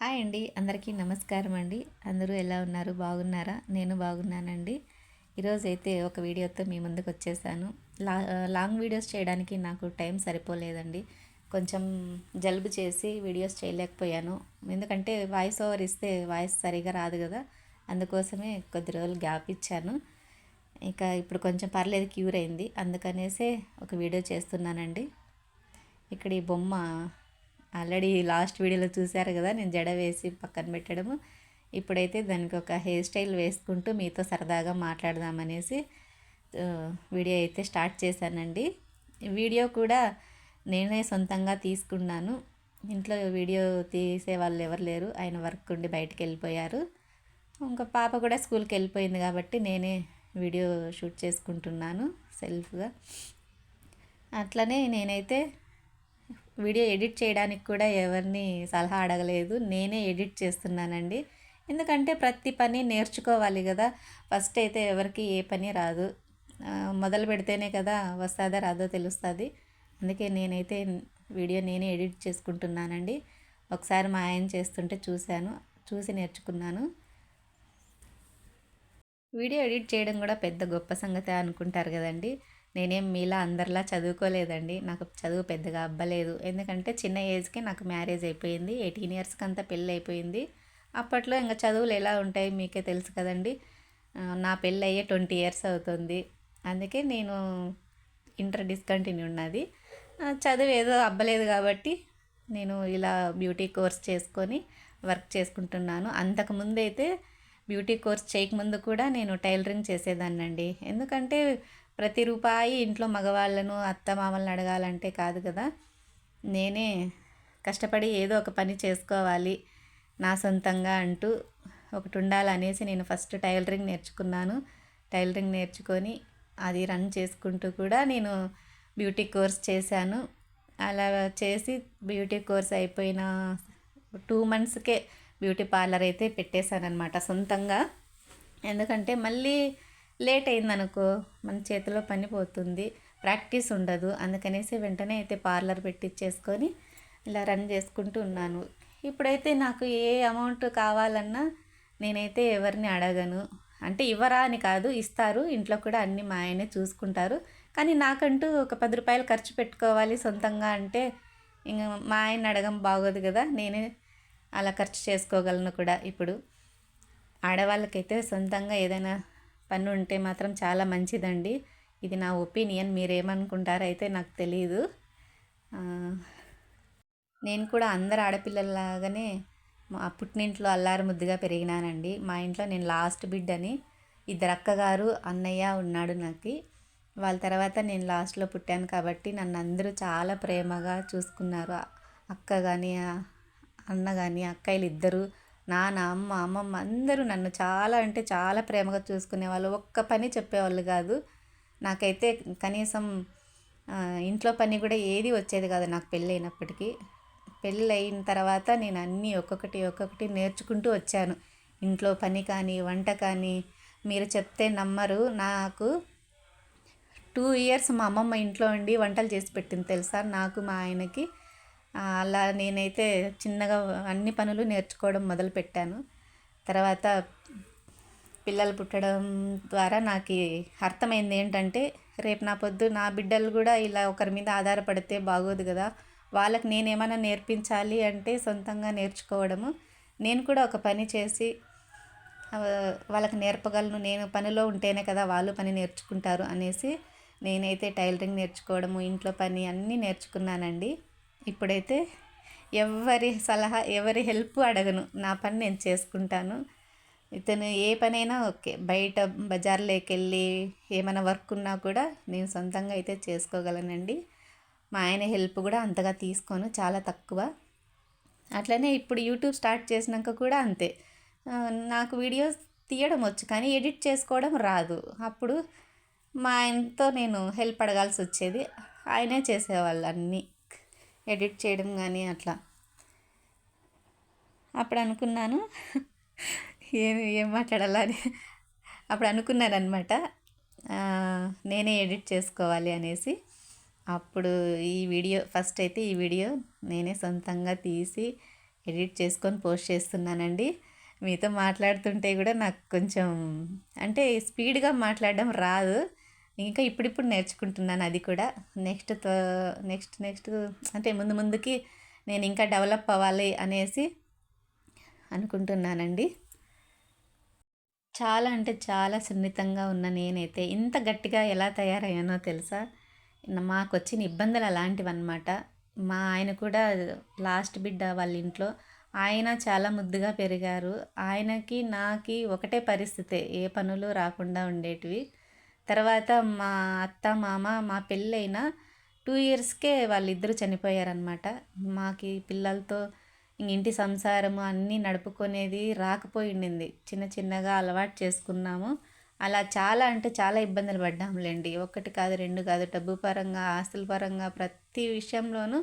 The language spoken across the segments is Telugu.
హాయ్ అండి, అందరికీ నమస్కారం అండి. అందరూ ఎలా ఉన్నారు? బాగున్నారా? నేను బాగున్నానండి. ఈరోజైతే ఒక వీడియోతో మీ ముందుకు వచ్చేసాను. లాంగ్ వీడియోస్ చేయడానికి నాకు టైం సరిపోలేదండి. కొంచెం జలుబు చేసి వీడియోస్ చేయలేకపోయాను. ఎందుకంటే వాయిస్ ఓవర్ ఇస్తే వాయిస్ సరిగా రాదు కదా, అందుకోసమే కొద్ది రోజులు గ్యాప్ ఇచ్చాను. ఇప్పుడు కొంచెం పర్లేదు, క్యూర్ అయింది. అందుకనేసే ఒక వీడియో చేస్తున్నానండి. ఇక్కడ ఈ బొమ్మ ఆల్రెడీ లాస్ట్ వీడియోలో చూశారు కదా, నేను జడ వేసి పక్కన పెట్టడము. ఇప్పుడైతే దానికి ఒక హెయిర్ స్టైల్ వేసుకుంటూ మీతో సరదాగా మాట్లాడదామనేసి వీడియో అయితే స్టార్ట్ చేశానండి. వీడియో కూడా నేనే సొంతంగా తీసుకున్నాను. ఇంట్లో వీడియో తీసే వాళ్ళు ఎవరు లేరు, ఆయన వర్క్ ఉండి బయటకు వెళ్ళిపోయారు. ఇంకా పాప కూడా స్కూల్కి వెళ్ళిపోయింది కాబట్టి నేనే వీడియో షూట్ చేసుకుంటున్నాను సెల్ఫ్గా. అట్లనే నేనైతే వీడియో ఎడిట్ చేయడానికి కూడా ఎవరిని సలహా అడగలేదు, నేనే ఎడిట్ చేస్తున్నానండి. ఎందుకంటే ప్రతి పని నేర్చుకోవాలి కదా. ఫస్ట్ అయితే ఎవరికి ఏ పని రాదు, మొదలు పెడితేనే కదా వస్తుందో రాదో తెలుస్తుంది. అందుకే నేనైతే వీడియో నేనే ఎడిట్ చేసుకుంటున్నానండి. ఒకసారి మా ఆయన చేస్తుంటే చూసి నేర్చుకున్నాను. వీడియో ఎడిట్ చేయడం కూడా పెద్ద గొప్ప సంగతి అనుకుంటారు కదండి. నేనేం మీలా అందరిలా చదువుకోలేదండి. నాకు చదువు పెద్దగా అబ్బలేదు. ఎందుకంటే చిన్న ఏజ్కి నాకు మ్యారేజ్ అయిపోయింది. 18 ఇయర్స్కి అంతా పెళ్ళి అయిపోయింది. అప్పట్లో ఇంకా చదువులు ఎలా ఉంటాయి మీకే తెలుసు కదండి. నా పెళ్ళి అయ్యే 20 ఇయర్స్ అవుతుంది. అందుకే నేను ఇంటర్ డిస్కంటిన్యూ ఉన్నది. చదువు ఏదో అబ్బలేదు కాబట్టి నేను ఇలా బ్యూటీ కోర్స్ చేసుకొని వర్క్ చేసుకుంటున్నాను. అంతకుముందు అయితే బ్యూటీ కోర్స్ చేయకముందు కూడా నేను టైలరింగ్ చేసేదాన్నండి. ఎందుకంటే ప్రతి రూపాయి ఇంట్లో మగవాళ్ళను అత్తమామలను అడగాలంటే కాదు కదా. నేనే కష్టపడి ఏదో ఒక పని చేసుకోవాలి నా సొంతంగా అంటూ ఒకటి ఉండాలనేసి నేను ఫస్ట్ టైలరింగ్ నేర్చుకున్నాను. టైలరింగ్ నేర్చుకొని అది రన్ చేసుకుంటూ కూడా నేను బ్యూటీ కోర్స్ చేశాను. అలా చేసి బ్యూటీ కోర్స్ అయిపోయిన 2 మంత్స్కే బ్యూటీ పార్లర్ అయితే పెట్టేశానమాట సొంతంగా. ఎందుకంటే మళ్ళీ లేట్ అయిందనుకో మన చేతిలో పని పోతుంది, ప్రాక్టీస్ ఉండదు. అందుకనేసి వెంటనే అయితే పార్లర్ పెట్టించేసుకొని ఇలా రన్ చేసుకుంటూ ఉన్నాను. ఇప్పుడైతే నాకు ఏ అమౌంట్ కావాలన్నా నేనైతే ఎవరిని అడగను. అంటే ఇవ్వరా అని కాదు, ఇస్తారు. ఇంట్లో కూడా అన్నీ మా ఆయనే చూసుకుంటారు. కానీ నాకంటూ ఒక 10 రూపాయలు ఖర్చు పెట్టుకోవాలి సొంతంగా అంటే ఇంకా మా ఆయన అడగం బాగోదు కదా. నేనే అలా ఖర్చు చేసుకోగలను కూడా. ఇప్పుడు ఆడవాళ్ళకైతే సొంతంగా ఏదైనా పని ఉంటే మాత్రం చాలా మంచిదండి. ఇది నా ఒపీనియన్, మీరేమనుకుంటారో అయితే నాకు తెలియదు. నేను కూడా అందరు ఆడపిల్లలాగానే మా పుట్టినింట్లో అల్లారు ముద్దుగా పెరిగినానండి. మా ఇంట్లో నేను లాస్ట్ బిడ్డని. 2 అక్కగారు, అన్నయ్య ఉన్నాడు నాకు. వాళ్ళ తర్వాత నేను లాస్ట్లో పుట్టాను కాబట్టి నన్ను అందరూ చాలా ప్రేమగా చూసుకున్నారు. అక్క కానీ అన్న కానీ, అక్కయ్యలు ఇద్దరు, నాన్న, అమ్మ, అమ్మమ్మ అందరూ నన్ను చాలా అంటే చాలా ప్రేమగా చూసుకునేవాళ్ళు. ఒక్క పని చెప్పేవాళ్ళు కాదు. నాకైతే కనీసం ఇంట్లో పని కూడా ఏది వచ్చేది కాదు నాకు పెళ్ళైనప్పటికీ. పెళ్ళి అయిన తర్వాత నేను అన్నీ ఒక్కొక్కటి నేర్చుకుంటూ వచ్చాను. ఇంట్లో పని కానీ, వంట కానీ. మీరు చెప్తే నమ్మరు, నాకు 2 ఇయర్స్ మా అమ్మమ్మ ఇంట్లో ఉండి వంటలు చేసి పెట్టింది తెలుసా నాకు, మా ఆయనకి. అలా నేనైతే చిన్నగా అన్ని పనులు నేర్చుకోవడం మొదలుపెట్టాను. తర్వాత పిల్లలు పుట్టడం ద్వారా నాకు అర్థమైంది ఏంటంటే, రేపు నా పొద్దు నా బిడ్డలు కూడా ఇలా ఒకరి మీద ఆధారపడితే బాగోదు కదా. వాళ్ళకి నేనేమైనా నేర్పించాలి అంటే సొంతంగా నేర్చుకోవడము. నేను కూడా ఒక పని చేసి వాళ్ళకి నేర్పగలను. నేను పనిలో ఉంటేనే కదా వాళ్ళు పని నేర్చుకుంటారు అనేసి నేనైతే టైలరింగ్ నేర్చుకోవడము, ఇంట్లో పని అన్నీ నేర్చుకున్నానండి. ఇప్పుడైతే ఎవరి సలహా, ఎవరి హెల్ప్ అడగను. నా పని నేను చేసుకుంటాను. ఇతను ఏ పనైనా ఓకే. బయట బజార్లోకి వెళ్ళి ఏమైనా వర్క్ ఉన్నా కూడా నేను సొంతంగా అయితే చేసుకోగలనండి. మా ఆయన హెల్ప్ కూడా అంతగా తీసుకోను, చాలా తక్కువ. అట్లనే ఇప్పుడు యూట్యూబ్ స్టార్ట్ చేసినాక కూడా అంతే. నాకు వీడియోస్ తీయడం వచ్చు కానీ ఎడిట్ చేసుకోవడం రాదు. అప్పుడు మా ఆయనతో నేను హెల్ప్ అడగాల్సి వచ్చేది. ఆయనే చేసేవాళ్ళు అన్నీ, ఎడిట్ చేయడం కానీ అట్లా. అప్పుడు అనుకున్నాను ఏం మాట్లాడాలని. అప్పుడు అనుకున్నాను అనమాట, నేనే ఎడిట్ చేసుకోవాలి అనేసి. అప్పుడు ఫస్ట్ అయితే ఈ వీడియో నేనే సొంతంగా తీసి ఎడిట్ చేసుకొని పోస్ట్ చేస్తున్నానండి. మీతో మాట్లాడుతుంటే కూడా నాకు కొంచెం అంటే స్పీడ్గా మాట్లాడడం రాదు. ఇంకా ఇప్పుడిప్పుడు నేర్చుకుంటున్నాను అది కూడా. నెక్స్ట్ అంటే ముందు ముందుకి నేను ఇంకా డెవలప్ అవ్వాలి అనేసి అనుకుంటున్నానండి. చాలా అంటే చాలా సున్నితంగా ఉన్న నేనైతే ఇంత గట్టిగా ఎలా తయారయ్యానో తెలుసా? మాకొచ్చిన ఇబ్బందులు అలాంటివన్నమాట. మా ఆయన కూడా లాస్ట్ బిడ్డ వాళ్ళ ఇంట్లో. ఆయన చాలా ముద్దుగా పెరిగారు. ఆయనకి, నాకి ఒకటే పరిస్థితే. ఏ పనులు రాకుండా ఉండేటివి. తర్వాత మా అత్త, మామ మా పెళ్ళైన 2 ఇయర్స్‌కే వాళ్ళిద్దరూ చనిపోయారనమాట. మాకి పిల్లలతో ఇంటి సంసారము అన్నీ నడుపుకునేది రాకపోయిండింది. చిన్న చిన్నగా అలవాటు చేసుకున్నాము. అలా చాలా అంటే చాలా ఇబ్బందులు పడ్డాములేండి. ఒకటి కాదు, 2 కాదు, డబ్బు పరంగా, ఆస్తుల పరంగా ప్రతి విషయంలోనూ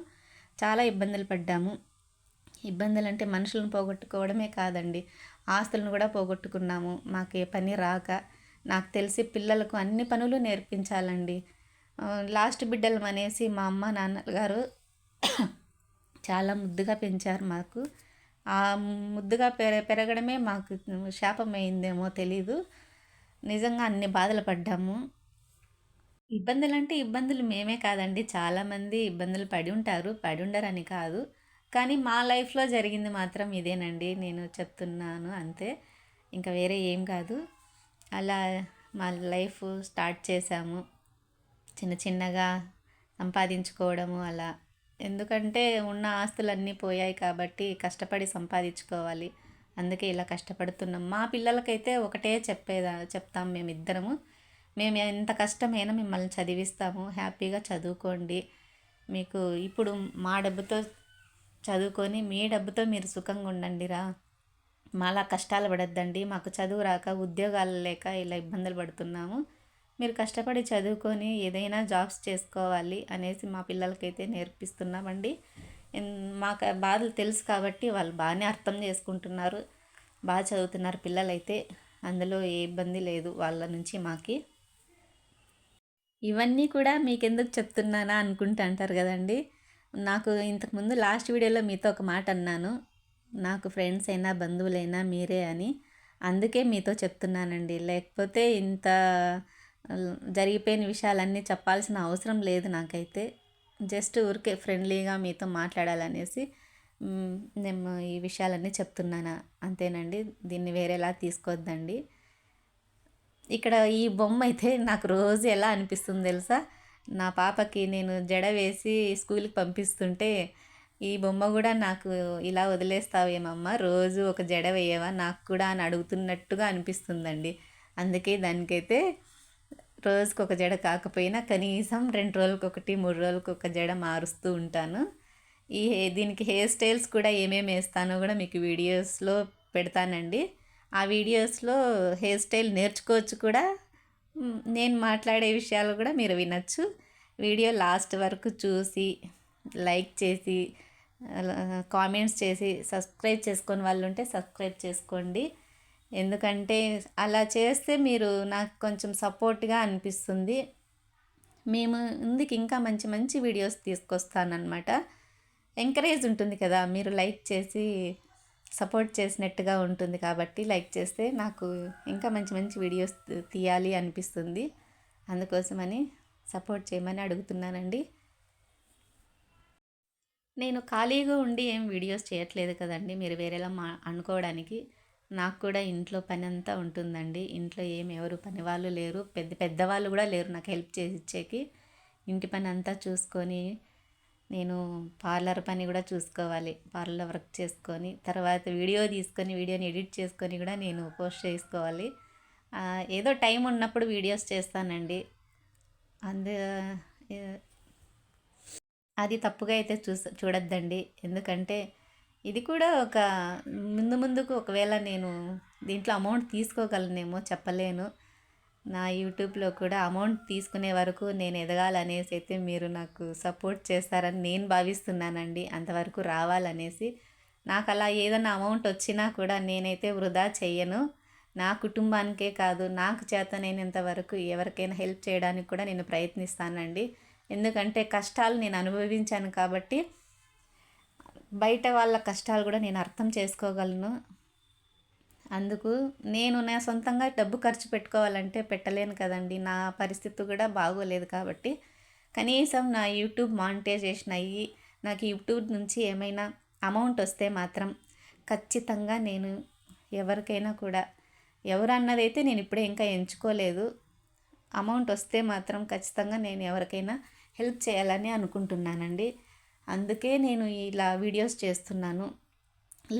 చాలా ఇబ్బందులు పడ్డాము. ఇబ్బందులంటే మనుషులను పోగొట్టుకోవడమే కాదండి, ఆస్తులను కూడా పోగొట్టుకున్నాము. మాకు ఏ పని రాక. నాకు తెలిసి పిల్లలకు అన్ని పనులు నేర్పించాలండి. లాస్ట్ బిడ్డలం అనేసి మా అమ్మ నాన్నగారు చాలా ముద్దుగా పెంచారు మాకు. ఆ ముద్దుగా పెరగడమే మాకు శాపమైందేమో తెలీదు. నిజంగా అన్ని బాధలు పడ్డాము. ఇబ్బందులంటే ఇబ్బందులు మేమే కాదండి, చాలామంది ఇబ్బందులు పడి ఉంటారు, పడి ఉండరని కాదు. కానీ మా లైఫ్లో జరిగింది మాత్రం ఇదేనండి, నేను చెప్తున్నాను అంతే. ఇంకా వేరే ఏం కాదు. అలా మా లైఫ్ స్టార్ట్ చేశాము. చిన్న చిన్నగా సంపాదించుకోవడము అలా. ఎందుకంటే ఉన్న ఆస్తులన్నీ పోయాయి కాబట్టి కష్టపడి సంపాదించుకోవాలి. అందుకే ఇలా కష్టపడుతున్నాం. మా పిల్లలకైతే ఒకటే చెప్తాం మేమిద్దరము. మేము ఎంత కష్టమైనా మిమ్మల్ని చదివిస్తాము, హ్యాపీగా చదువుకోండి. మీకు ఇప్పుడు మా డబ్బుతో చదువుకొని మీ డబ్బుతో మీరు సుఖంగా ఉండండిరా. మాలా కష్టాలు పడద్దండి, మాకు చదువు రాక ఉద్యోగాలు లేక ఇలా ఇబ్బందులు పడుతున్నాము. మీరు కష్టపడి చదువుకొని ఏదైనా జాబ్స్ చేసుకోవాలి అనేసి మా పిల్లలకైతే నేర్పిస్తున్నామండి. మాకు బాధలు తెలుసు కాబట్టి వాళ్ళు బాగానే అర్థం చేసుకుంటున్నారు, బాగా చదువుతున్నారు పిల్లలైతే. అందులో ఏ ఇబ్బంది లేదు వాళ్ళ నుంచి మాకి. ఇవన్నీ కూడా మీకెందుకు చెప్తున్నానా అనుకుంటూ అంటారు కదండి. నాకు ఇంతకుముందు లాస్ట్ వీడియోలో మీతో ఒక మాట అన్నాను, నాకు ఫ్రెండ్స్ అయినా బంధువులైనా మీరే అని. అందుకే మీతో చెప్తున్నానండి. లేకపోతే ఇంత జరిగిపోయిన విషయాలన్నీ చెప్పాల్సిన అవసరం లేదు నాకైతే. జస్ట్ ఊరికే ఫ్రెండ్లీగా మీతో మాట్లాడాలనేసి నేను ఈ విషయాలన్నీ చెప్తున్నాను అంతేనండి. దీన్ని వేరేలా తీసుకోవద్దండి. ఇక్కడ ఈ బొమ్మ అయితే నాకు రోజు ఎలా అనిపిస్తుంది తెలుసా? నా పాపకి నేను జడ వేసి స్కూల్కి పంపిస్తుంటే ఈ బొమ్మ కూడా నాకు ఇలా వదిలేస్తావేమమ్మా, రోజు ఒక జడ వేయవా నాకు కూడా అని అడుగుతున్నట్టుగా అనిపిస్తుందండి. అందుకే దానికైతే రోజుకి ఒక జడ కాకపోయినా కనీసం 2 రోజులకి ఒకటి, 3 రోజులకి ఒక జడ మారుస్తూ ఉంటాను. దీనికి హెయిర్ స్టైల్స్ కూడా ఏమేమి వేస్తానో కూడా మీకు వీడియోస్లో పెడతానండి. ఆ వీడియోస్లో హెయిర్ స్టైల్ నేర్చుకోవచ్చు కూడా. నేను మాట్లాడే విషయాలు కూడా మీరు వినొచ్చు. వీడియో లాస్ట్ వరకు చూసి లైక్ చేసి కామెంట్స్ చేసి సబ్స్క్రైబ్ చేసుకొని వాళ్ళు ఉంటే సబ్స్క్రైబ్ చేసుకోండి. ఎందుకంటే అలా చేస్తే మీరు నాకు కొంచెం సపోర్ట్గా అనిపిస్తుంది. మేము ముందుకు ఇంకా మంచి మంచి వీడియోస్ తీసుకొస్తానన్నమాట. ఎంకరేజ్ ఉంటుంది కదా, మీరు లైక్ చేసి సపోర్ట్ చేసినట్టుగా ఉంటుంది కాబట్టి లైక్ చేస్తే నాకు ఇంకా మంచి మంచి వీడియోస్ తీయాలి అనిపిస్తుంది. అందుకోసమని సపోర్ట్ చేయమని అడుగుతున్నానండి. నేను ఖాళీగా ఉండి ఏం వీడియోస్ చేయట్లేదు కదండి మీరు వేరేలా అనుకోవడానికి. నాకు కూడా ఇంట్లో పని అంతా ఉంటుందండి. ఇంట్లో ఎవరు పని వాళ్ళు లేరు, పెద్దవాళ్ళు కూడా లేరు నాకు హెల్ప్ చేసి ఇచ్చేకి. ఇంటి పని అంతా చూసుకొని నేను పార్లర్ పని కూడా చూసుకోవాలి. పార్లర్ వర్క్ చేసుకొని తర్వాత వీడియో తీసుకొని వీడియోని ఎడిట్ చేసుకొని కూడా నేను పోస్ట్ చేసుకోవాలి. ఏదో టైం ఉన్నప్పుడు వీడియోస్ చేస్తానండి. అందు అది తప్పుగా అయితే చూడొద్దండి. ఎందుకంటే ఇది కూడా ఒక ముందుకు ఒకవేళ నేను దీంట్లో అమౌంట్ తీసుకోగలనేమో చెప్పలేను. నా యూట్యూబ్లో కూడా అమౌంట్ తీసుకునే వరకు నేను ఎదగాలనేసి అయితే మీరు నాకు సపోర్ట్ చేస్తారని నేను భావిస్తున్నానండి. అంతవరకు రావాలనేసి. నాకు అలా ఏదైనా అమౌంట్ వచ్చినా కూడా నేనైతే వృధా చెయ్యను. నా కుటుంబానికే కాదు, నాకు చేతనైనంత వరకు ఎవరికైనా హెల్ప్ చేయడానికి కూడా నేను ప్రయత్నిస్తానండి. ఎందుకంటే కష్టాలు నేను అనుభవించాను కాబట్టి బయట వాళ్ళ కష్టాలు కూడా నేను అర్థం చేసుకోగలను. అందుకు నేను నా సొంతంగా డబ్బు ఖర్చు పెట్టుకోవాలంటే పెట్టలేను కదండి. నా పరిస్థితి కూడా బాగోలేదు కాబట్టి కనీసం నా యూట్యూబ్ మానిటైజేషన్ అయ్యి నాకు యూట్యూబ్ నుంచి ఏమైనా అమౌంట్ వస్తే మాత్రం ఖచ్చితంగా నేను ఎవరికైనా కూడా, ఎవరన్నదైతే నేను ఇప్పుడే ఇంకా ఎంచుకోలేదు. అమౌంట్ వస్తే మాత్రం ఖచ్చితంగా నేను ఎవరికైనా హెల్ప్ చేయాలని అనుకుంటున్నానండి. అందుకే నేను ఇలా వీడియోస్ చేస్తున్నాను.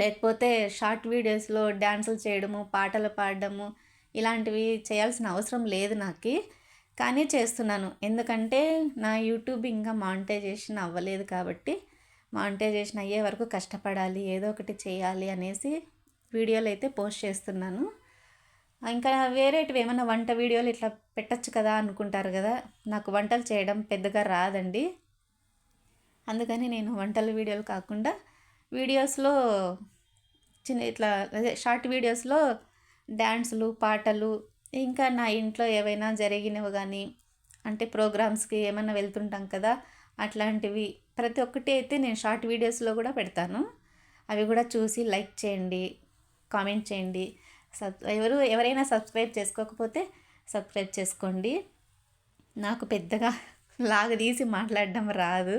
లేకపోతే షార్ట్ వీడియోస్లో డ్యాన్సులు చేయడము, పాటలు పాడడము ఇలాంటివి చేయాల్సిన అవసరం లేదు నాకు. కానీ చేస్తున్నాను. ఎందుకంటే నా యూట్యూబ్ ఇంకా మానిటైజేషన్ అవ్వలేదు కాబట్టి మానిటైజేషన్ అయ్యే వరకు కష్టపడాలి, ఏదో ఒకటి చేయాలి అనేసి వీడియోలు అయితే పోస్ట్ చేస్తున్నాను. ఇంకా వేరేటివి ఏమైనా వంట వీడియోలు ఇట్లా పెట్టచ్చు కదా అనుకుంటారు కదా. నాకు వంటలు చేయడం పెద్దగా రాదండి. అందుకని నేను వంటల వీడియోలు కాకుండా వీడియోస్లో చిన్న ఇట్లా అదే షార్ట్ వీడియోస్లో డ్యాన్సులు, పాటలు, ఇంకా నా ఇంట్లో ఏవైనా జరిగినవి కానీ, అంటే ప్రోగ్రామ్స్కి ఏమైనా వెళ్తుంటాం కదా, అట్లాంటివి ప్రతి ఒక్కటి అయితే నేను షార్ట్ వీడియోస్లో కూడా పెడతాను. అవి కూడా చూసి లైక్ చేయండి, కామెంట్ చేయండి. ఎవరైనా సబ్స్క్రైబ్ చేసుకోకపోతే సబ్స్క్రైబ్ చేసుకోండి. నాకు పెద్దగా లాగదీసి మాట్లాడడం రాదు,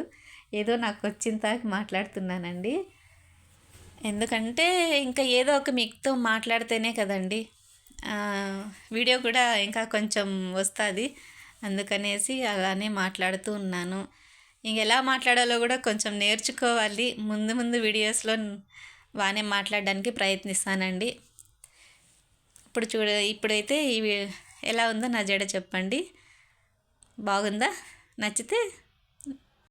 ఏదో నాకు వచ్చిన తాకి మాట్లాడుతున్నానండి. ఎందుకంటే ఇంకా ఏదో ఒక మీతో మాట్లాడితేనే కదండి వీడియో కూడా ఇంకా కొంచెం వస్తుంది. అందుకనేసి అలానే మాట్లాడుతూ ఉన్నాను. ఇంక ఎలా మాట్లాడాలో కూడా కొంచెం నేర్చుకోవాలి. ముందు ముందు వీడియోస్లో బాగానే మాట్లాడడానికి ప్రయత్నిస్తానండి. ఇప్పుడైతే ఇవి ఎలా ఉందో నా జడ చెప్పండి. బాగుందా? నచ్చితే